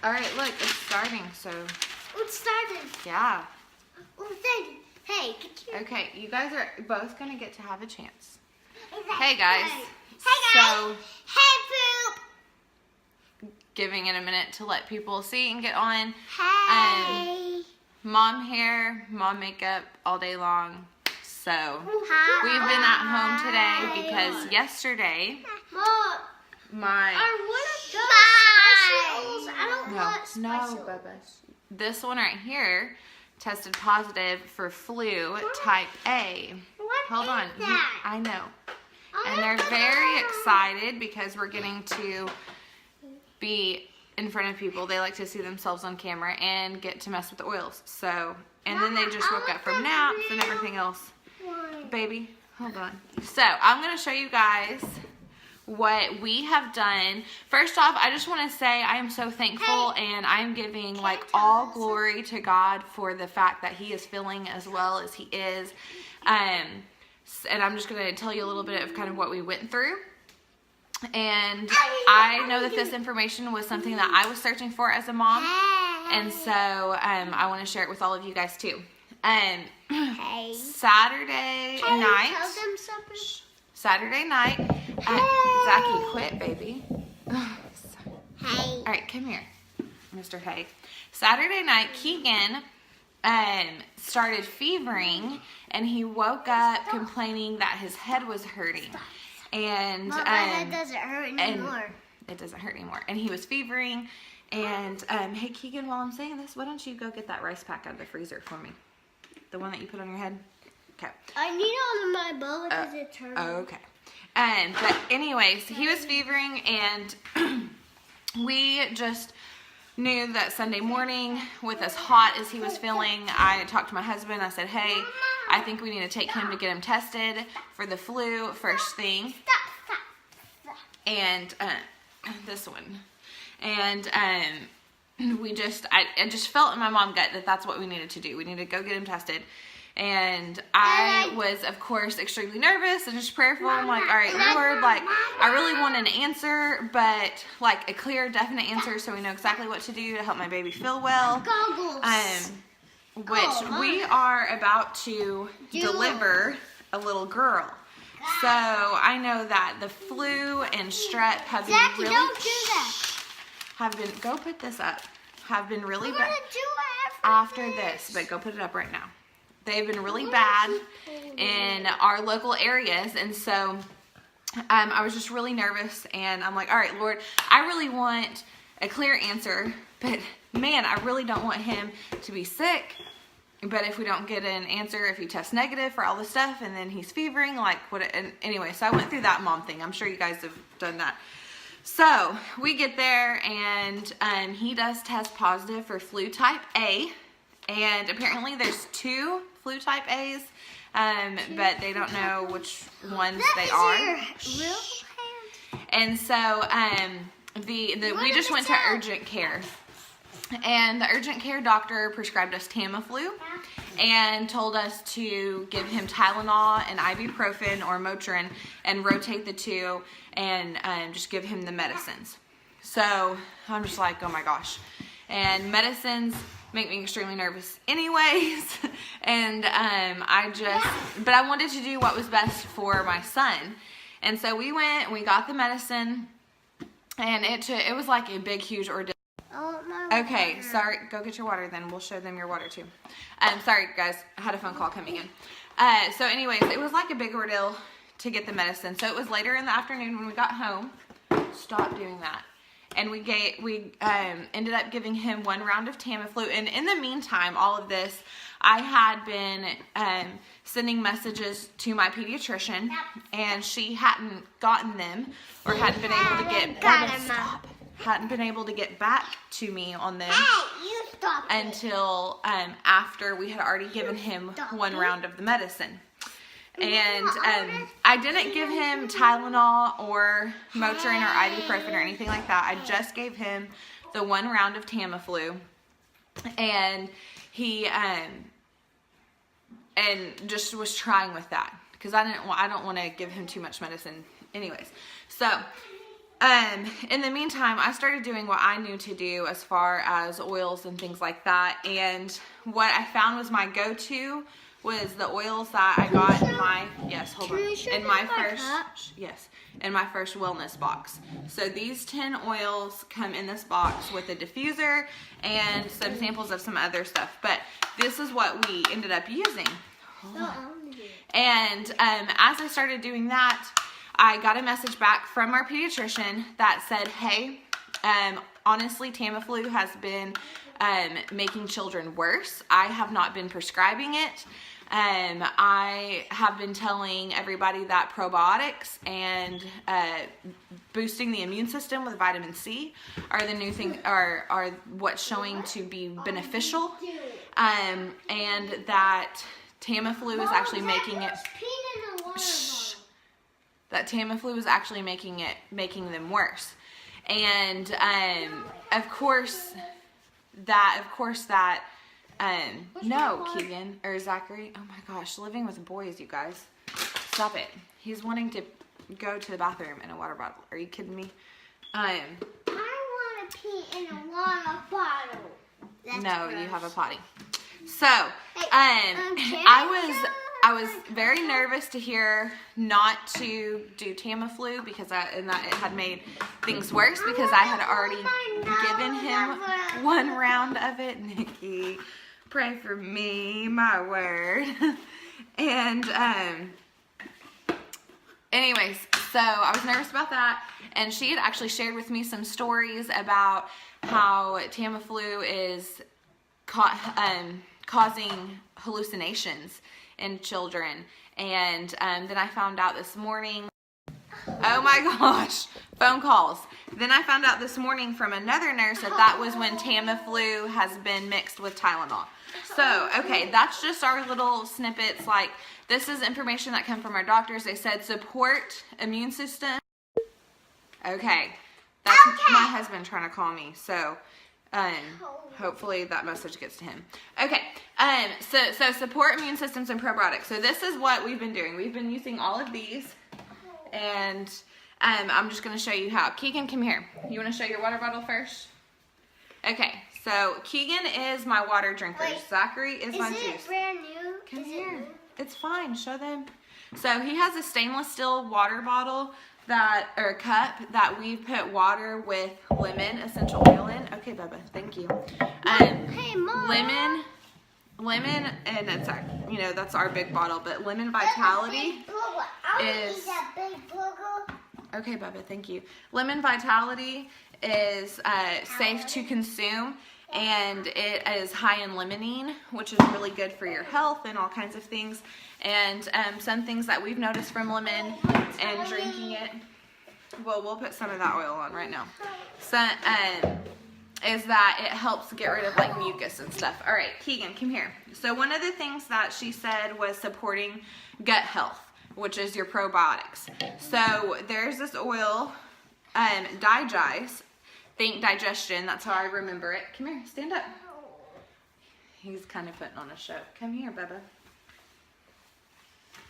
All right, look, it's starting, so. It's starting. Yeah. Oh, thank you. Hey, Okay, you guys are both going to get to have a chance. Hey, Hey, guys. Hey, guys. So, Hey, poop. giving it a minute to let people see and get on. Hey. Mom hair, mom makeup all day long. So, Hi. we've been at home today because yesterday, Mom. my... Are one of those specials? I don't want special. No, Bubba. This one right here tested positive for flu type A. What Hold is on. that? I know. And they're very excited because we're getting to be in front of people. They like to see themselves on camera and get to mess with the oils. So, and then they just woke up from naps and everything else. Baby, hold on. So, I'm going to show you guys what we have done. First off, I just want to say I am so thankful and I'm giving like all glory to God for the fact that he is feeling as well as he is. And I'm just going to tell you a little bit of kind of what we went through. And I know that this information was something that I was searching for as a mom. And so I want to share it with all of you guys too. Saturday night. Saturday night. Zachy, quit, baby. Hey. All right, come here, Mr. Hay. Saturday night, Keegan started fevering, and he woke up complaining that his head was hurting. And Mom, my head doesn't hurt anymore. It doesn't hurt anymore. And he was fevering. And hey, Keegan, while I'm saying this, why don't you go get that rice pack out of the freezer for me? The one that you put on your head. Okay. I need it on my bowl because it's hurting. Okay. But anyways, he was fevering, and we just knew that Sunday morning, with as hot as he was feeling, I talked to my husband. I said, hey, I think we need to take him to get him tested for the flu first thing. Stop. And this one. And I just felt in my mom gut that that's what we needed to do. We needed to go get him tested. And I was, of course, extremely nervous and just prayerful. I'm like, all right, Lord, like, I really want an answer, but like a clear, definite answer so we know exactly what to do to help my baby feel well. Which we are about to deliver a little girl. So I know that the flu and strep have been really... don't do that. Go put this up. Have been really bad after this, but go put it up right now. They've been really bad in our local areas, and so I was just really nervous, and I'm like, all right, Lord, I really want a clear answer, but man, I really don't want him to be sick. But if we don't get an answer, if he tests negative for all this stuff, and then he's fevering, like what? And anyway, so I went through that mom thing. I'm sure you guys have done that. So we get there, and he does test positive for flu type A, and apparently there's 2 flu type A's, but they don't know which ones they are. And so we just went to urgent care. And the urgent care doctor prescribed us Tamiflu and told us to give him Tylenol and ibuprofen or Motrin and rotate the 2 and just give him the medicines. So I'm just like, oh my gosh. And medicines make me extremely nervous anyways. And but I wanted to do what was best for my son. And so we went and we got the medicine, and it was like a big, huge ordeal. Okay, sorry. Go get your water then. We'll show them your water too. Sorry, guys. I had a phone call coming in. So anyways, it was like a big ordeal to get the medicine. So it was later in the afternoon when we got home. Stop doing that. And we ended up giving him 1 round of Tamiflu. And in the meantime, all of this, I had been sending messages to my pediatrician, and she hadn't gotten them or hadn't been able to get back to me on them until after we had already given him 1 round of the medicine. And I didn't give him Tylenol or Motrin or ibuprofen or anything like that. I just gave him the 1 round of Tamiflu, and he and just was trying with that because I don't want to give him too much medicine anyways. So In the meantime, I started doing what I knew to do as far as oils and things like that. And what I found was my go-to was the oils that I got in my, in my first wellness box. So these 10 oils come in this box with a diffuser and some samples of some other stuff. But this is what we ended up using. And as I started doing that, I got a message back from our pediatrician that said, hey, honestly, Tamiflu has been making children worse. I have not been prescribing it. I have been telling everybody that probiotics and boosting the immune system with vitamin C are the new thing, are what's showing to be beneficial, and that Tamiflu is actually making it. That Tamiflu is actually making them worse, and of course that. No, Keegan or Zachary. Oh my gosh, living with boys, you guys. Stop it. He's wanting to go to the bathroom in a water bottle. Are you kidding me? I want to pee in a water bottle. That's no, gross. You have a potty. So, I was very nervous to hear not to do Tamiflu because that it had made things worse because I had already given him one round of it. Nikki, pray for me, my word. And anyways, so I was nervous about that, and she had actually shared with me some stories about how Tamiflu is causing hallucinations in children. And then I found out this morning, oh my gosh, phone calls. Then I found out this morning from another nurse that was when Tamiflu has been mixed with Tylenol. So, okay, that's just our little snippets. Like, this is information that come from our doctors. They said support immune system. Okay, that's my husband trying to call me. So, hopefully that message gets to him. Okay, so support immune systems and probiotics. So this is what we've been doing. We've been using all of these, and I'm just going to show you how. Keegan, come here. You want to show your water bottle first? Okay, so Keegan is my water drinker. Wait, Zachary is my juice. Is it brand new? Come here. It's fine. Show them. So he has a stainless steel water bottle or cup that we put water with lemon essential oil in. Okay, Bubba, thank you. Hey, Mom. Lemon, and it's our, that's our big bottle, but lemon vitality is. Okay, Bubba, thank you. Lemon vitality is safe to consume, and it is high in limonene, which is really good for your health and all kinds of things. And some things that we've noticed from lemon and drinking it, well, we'll put some of that oil on right now. So, is that it helps get rid of like mucus and stuff. All right, Keegan, come here. So one of the things that she said was supporting gut health, which is your probiotics. So there's this oil, Digest. Think digestion, that's how I remember it. Come here, stand up. He's kind of putting on a show. Come here, Bubba.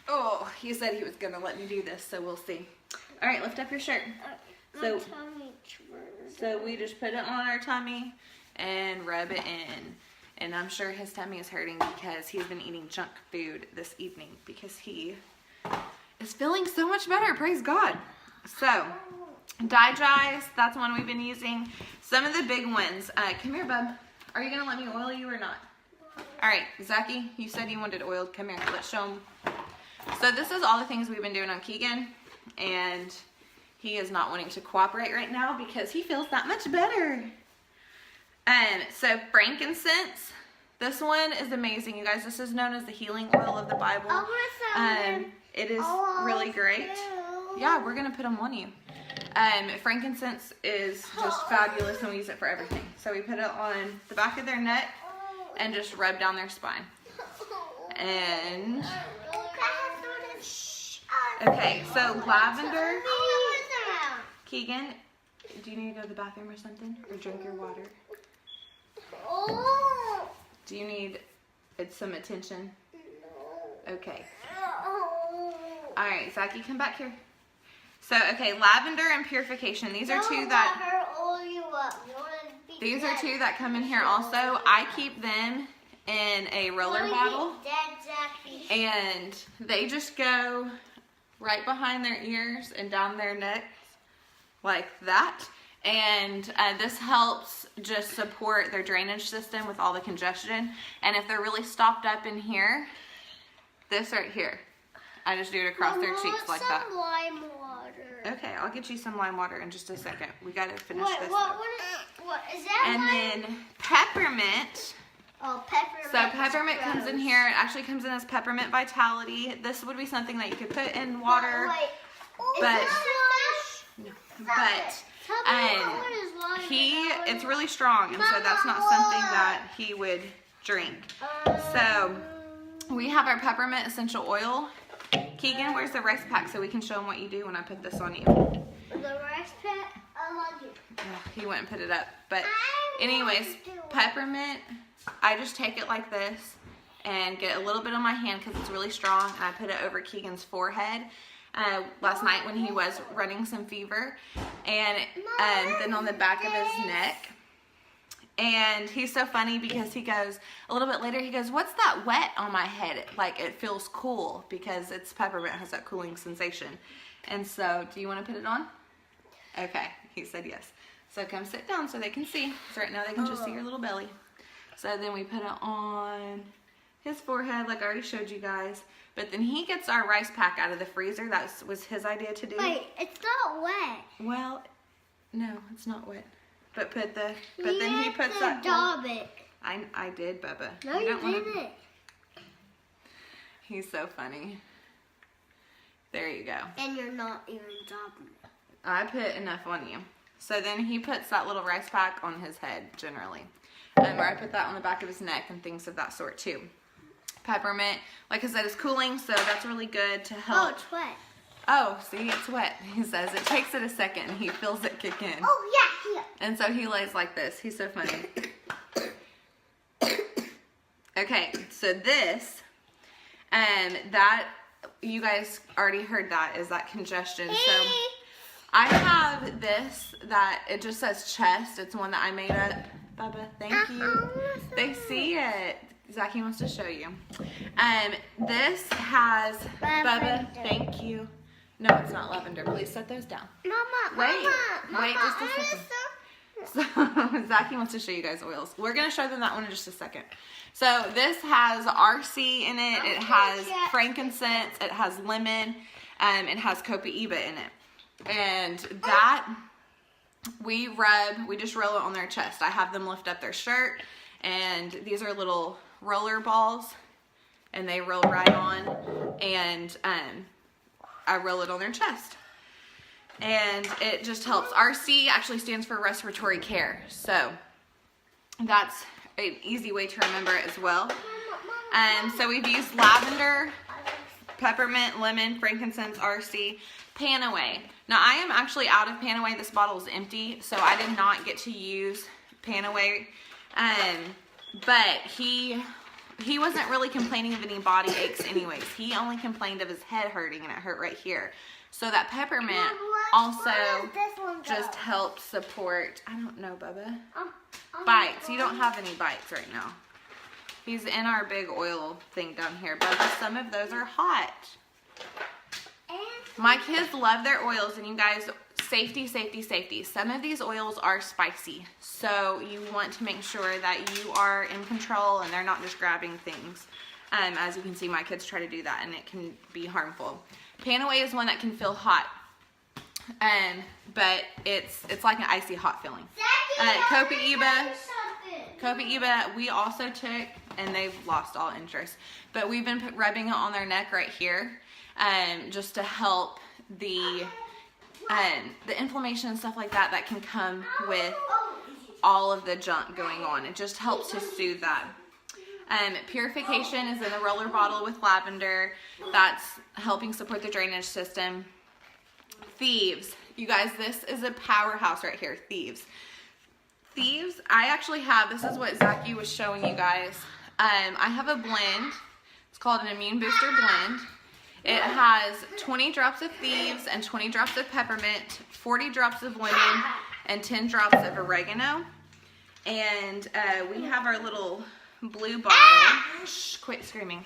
Oh, he said he was going to let me do this, so we'll see. All right, lift up your shirt. So we just put it on our tummy and rub it in. And I'm sure his tummy is hurting because he's been eating junk food this evening because he is feeling so much better. Praise God. So, Digest, that's one we've been using. Some of the big ones. Come here, bub. Are you going to let me oil you or not? All right, Zachy, you said you wanted oiled. Come here. Let's show him. So this is all the things we've been doing on Keegan. And he is not wanting to cooperate right now because he feels that much better. So frankincense. This one is amazing, you guys. This is known as the healing oil of the Bible. It is really great. Yeah, we're going to put them on you. Frankincense is just fabulous, and we use it for everything. So we put it on the back of their neck and just rub down their spine. And okay, so lavender. Keegan, do you need to go to the bathroom or something? Or drink your water? Do you need some attention? Okay. Alright, Zachy, come back here. So, okay, lavender and purification. These are two that come in here also. I keep them in a roller bottle. And they just go right behind their ears and down their necks like that. And this helps just support their drainage system with all the congestion. And if they're really stopped up in here, this right here, I just do it across their cheeks like that. Lime water. Okay, I'll get you some lime water in just a second. We gotta finish this. What is that? And then peppermint. Oh, peppermint. So peppermint comes in here. It actually comes in as peppermint vitality. This would be something that you could put in water. But it's really strong, and so that's not something that he would drink. So we have our peppermint essential oil. Keegan, where's the rice pack so we can show him what you do when I put this on you? The rice pack, I love it. He went and put it up. But anyways, peppermint, I just take it like this and get a little bit on my hand because it's really strong, and I put it over Keegan's forehead last night when he was running some fever, and then on the back of his neck. And he's so funny because he goes, a little bit later, he goes, what's that wet on my head? Like, it feels cool because it's peppermint, has that cooling sensation. And so, do you want to put it on? Okay, he said yes. So come sit down so they can see. So right now they can just see your little belly. So then we put it on his forehead like I already showed you guys. But then he gets our rice pack out of the freezer. That was his idea to do. Wait, it's not wet. Well, no, it's not wet. But then he puts that. I did, Bubba. No, you didn't. He's so funny. There you go. And you're not even daubing it. I put enough on you. So then he puts that little rice pack on his head generally. Or I put that on the back of his neck and things of that sort too. Peppermint, like I said, is cooling, so that's really good to help. Oh, it's wet. Oh, see, it's wet. He says it takes it a second and he feels it kick in. Oh, yeah, here. And so he lays like this. He's so funny. Okay, so this, that, you guys already heard that, is that congestion. So I have this that it just says chest. It's one that I made up. Bubba, thank you. They see it. Zachy wants to show you. This has, Bubba, thank you. No, it's not lavender. Please set those down. Wait just a second. So Zachy wants to show you guys oils. We're going to show them that one in just a second. So this has RC in it. It has frankincense. It has lemon. It has copaíba in it. And that we just roll it on their chest. I have them lift up their shirt. And these are little roller balls. And they roll right on. And I roll it on their chest. And it just helps. RC actually stands for respiratory care. So that's an easy way to remember it as well. So we've used lavender, peppermint, lemon, frankincense, RC, Panaway. Now I am actually out of Panaway. This bottle is empty, so I did not get to use Panaway. But he wasn't really complaining of any body aches anyways. He only complained of his head hurting, and it hurt right here. So that peppermint also just helps support, I don't know, Bubba, bites. You don't have any bites right now. He's in our big oil thing down here. Bubba, some of those are hot. My kids love their oils, and you guys, safety, safety, safety. Some of these oils are spicy, so you want to make sure that you are in control and they're not just grabbing things. As you can see, my kids try to do that, and it can be harmful. Panaway is one that can feel hot, but it's like an icy hot feeling. Copaíba, we also took, and they've lost all interest, but we've been rubbing it on their neck right here, just to help the inflammation and stuff like that can come with all of the junk going on. It just helps to soothe that. Purification is in the roller bottle with lavender. That's helping support the drainage system. Thieves. You guys, this is a powerhouse right here. Thieves. I actually have, this is what Zachy was showing you guys. I have a blend. It's called an immune booster blend. It has 20 drops of thieves and 20 drops of peppermint, 40 drops of lemon, and 10 drops of oregano. And we have our little blue bottle. Shh, quit screaming.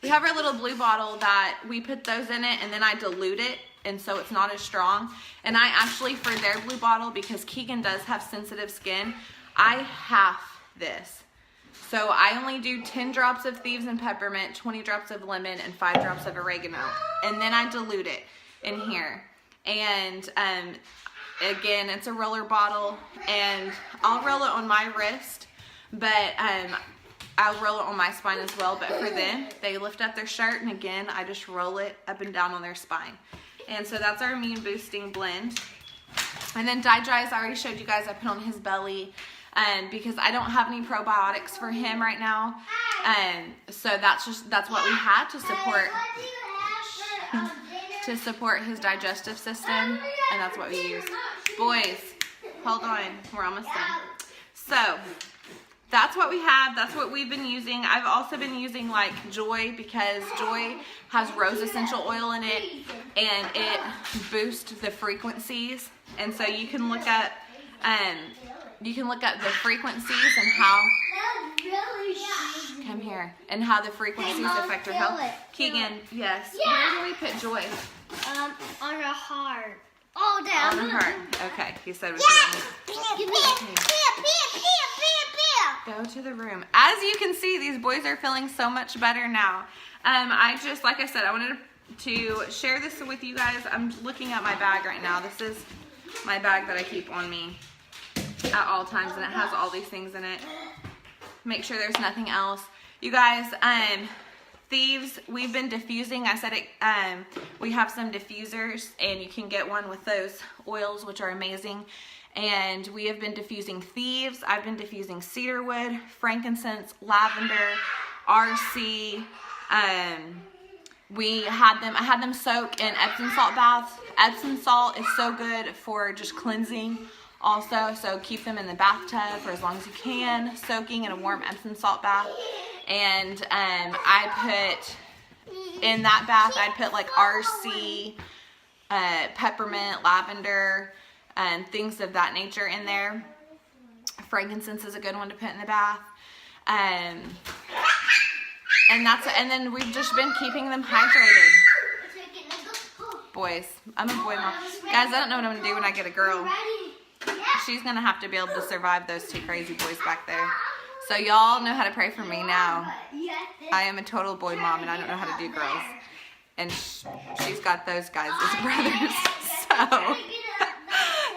We have our little blue bottle that we put those in it, and then I dilute it, and so it's not as strong. And I actually, for their blue bottle, because Keegan does have sensitive skin, I half this. So I only do 10 drops of thieves and peppermint, 20 drops of lemon, and 5 drops of oregano. And then I dilute it in here. And again, it's a roller bottle, and I'll roll it on my wrist, but I'll roll it on my spine as well. But for them, they lift up their shirt, and again, I just roll it up and down on their spine. And so that's our immune boosting blend. And then Dry, I already showed you guys, I put on his belly. Because I don't have any probiotics for him right now, so that's what we had to support his digestive system, and that's what we use. Boys, hold on, we're almost done. So that's what we have. That's what we've been using. I've also been using like Joy, because Joy has rose essential oil in it, and it boosts the frequencies, and so you can look at the frequencies and how, come here, and how the frequencies affect your health. Keegan, yes. Where do we put Joy? On her heart. Oh, down. On her heart. Okay, he said we go to the room. As you can see, these boys are feeling so much better now. Like I said, I wanted to share this with you guys. I'm looking at my bag right now. This is my bag that I keep on me at all times, and it has all these things in it. Make sure there's nothing else. You guys, thieves, we've been diffusing. I said it, we have some diffusers, and you can get one with those oils, which are amazing. And we have been diffusing thieves. I've been diffusing cedarwood, frankincense, lavender, RC. I had them soak in Epsom salt baths. Epsom salt is so good for just cleansing also, so keep them in the bathtub for as long as you can, soaking in a warm Epsom salt bath. And I put in that bath, I'd put like RC, peppermint, lavender, and things of that nature in there. Frankincense is a good one to put in the bath. And then we've just been keeping them hydrated. Boys, I'm a boy mom. Guys, I don't know what I'm gonna do when I get a girl. She's gonna have to be able to survive those two crazy boys back there. So y'all know how to pray for me now. I am a total boy mom, and I don't know how to do girls. And she's got those guys as brothers. So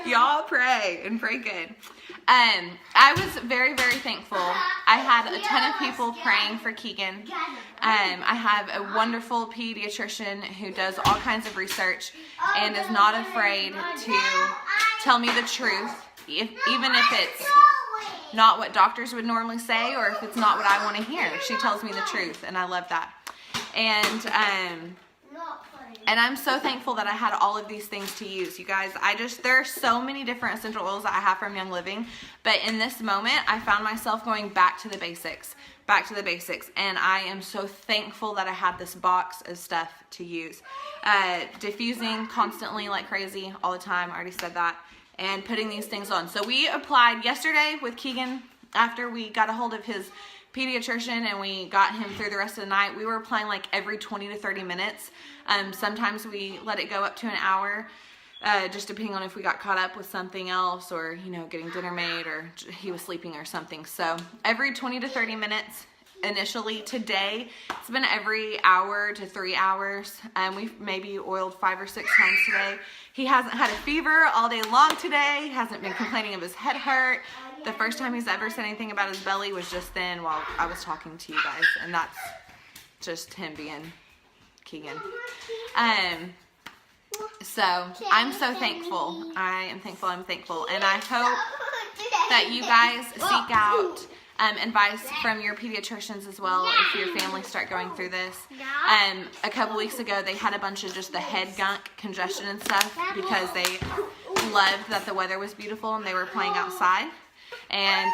y'all pray and pray good. I was very, very thankful. I had a ton of people praying for Keegan. I have a wonderful pediatrician who does all kinds of research and is not afraid to tell me the truth, even if it's not what doctors would normally say, or if it's not what I want to hear. She tells me the truth, and I love that. And I'm so thankful that I had all of these things to use. You guys, there are so many different essential oils that I have from Young Living, but in this moment, I found myself going back to the basics, and I am so thankful that I had this box of stuff to use. Diffusing constantly like crazy all the time, I already said that, and putting these things on. So we applied yesterday with Keegan after we got a hold of his pediatrician and we got him through the rest of the night. We were applying like every 20 to 30 minutes. Sometimes we let it go up to an hour, just depending on if we got caught up with something else, or getting dinner made, or he was sleeping or something. So every 20 to 30 minutes initially. Today it's been every hour to 3 hours. We've maybe oiled 5 or 6 times today. He hasn't had a fever all day long today. He hasn't been complaining of his head hurt. The first time he's ever said anything about his belly was just then while I was talking to you guys, and that's just him being Keegan. So I'm so thankful. I'm thankful, and I hope that you guys seek out advice from your pediatricians as well if your family start going through this. A couple weeks ago, they had a bunch of just the head gunk, congestion and stuff, because they loved that the weather was beautiful and they were playing outside. And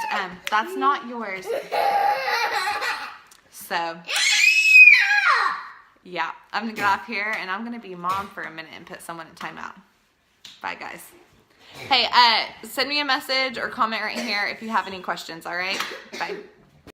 that's not yours. So yeah, I'm going to get off here, and I'm going to be mom for a minute and put someone in timeout. Bye, guys. Hey, send me a message or comment right here if you have any questions, all right? Bye.